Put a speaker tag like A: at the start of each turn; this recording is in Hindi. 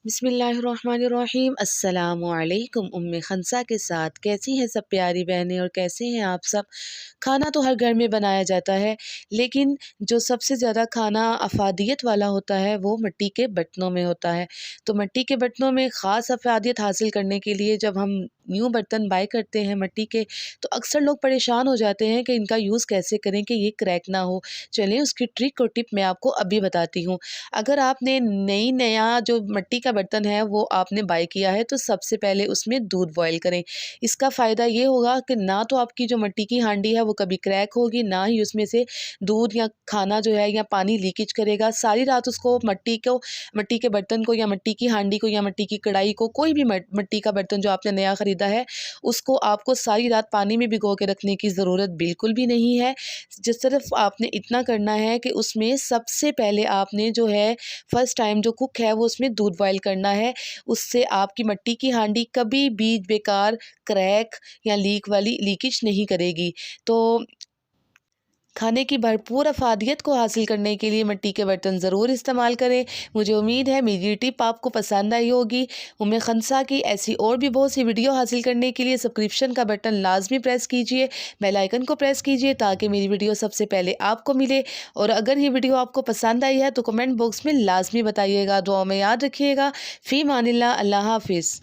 A: बिस्मिल्लाहिर्रहमानिर्रहीम। अस्सलामुअलैकुम। उम्मेykhansa के साथ कैसी हैं सब प्यारी बहनें और कैसे हैं आप सब। खाना तो हर घर में बनाया जाता है, लेकिन जो सबसे ज़्यादा खाना अफादियत वाला होता है वो मिट्टी के बर्तनों में होता है। तो मिट्टी के बर्तनों में ख़ास अफादियत हासिल करने के लिए जब हम न्यू बर्तन बाय करते हैं मिट्टी के, तो अक्सर लोग परेशान हो जाते हैं कि इनका यूज़ कैसे करें कि ये क्रैक ना हो। चलें उसकी ट्रिक और टिप मैं आपको अभी बताती हूँ। अगर आपने नया जो मिट्टी का बर्तन है वो आपने बाय किया है, तो सबसे पहले उसमें दूध बॉयल करें। इसका फ़ायदा ये होगा कि ना तो आपकी जो मिट्टी की हांडी है वो कभी क्रैक होगी, ना ही उसमें से दूध या खाना जो है या पानी लीकेज करेगा। सारी रात उसको मिट्टी के बर्तन को या मिट्टी की हांडी को या मिट्टी की कढ़ाई को, कोई भी मिट्टी का बर्तन जो आपने नया ख़रीदा है, उसको आपको सारी रात पानी में भिगो के रखने की ज़रूरत बिल्कुल भी नहीं है। जिस सिर्फ आपने इतना करना है कि उसमें सबसे पहले आपने जो है फर्स्ट टाइम जो कुक है वो उसमें दूध बॉयल करना है। उससे आपकी मिट्टी की हांडी कभी भी बेकार क्रैक या लीकेज नहीं करेगी। तो खाने की भरपूर अफादियत को हासिल करने के लिए मिट्टी के बर्तन ज़रूर इस्तेमाल करें। मुझे उम्मीद है मेरी टिप आपको पसंद आई होगी। उम्मेykhansa की ऐसी और भी बहुत सी वीडियो हासिल करने के लिए सब्सक्रिप्शन का बटन लाजमी प्रेस कीजिए, बेल आइकन को प्रेस कीजिए ताकि मेरी वीडियो सबसे पहले आपको मिले। और अगर ये वीडियो आपको पसंद आई है तो कमेंट बॉक्स में लाजमी बताइएगा। दुआ में याद रखिएगा। फ़ी मानिल्लाह। अल्लाह हाफिज़।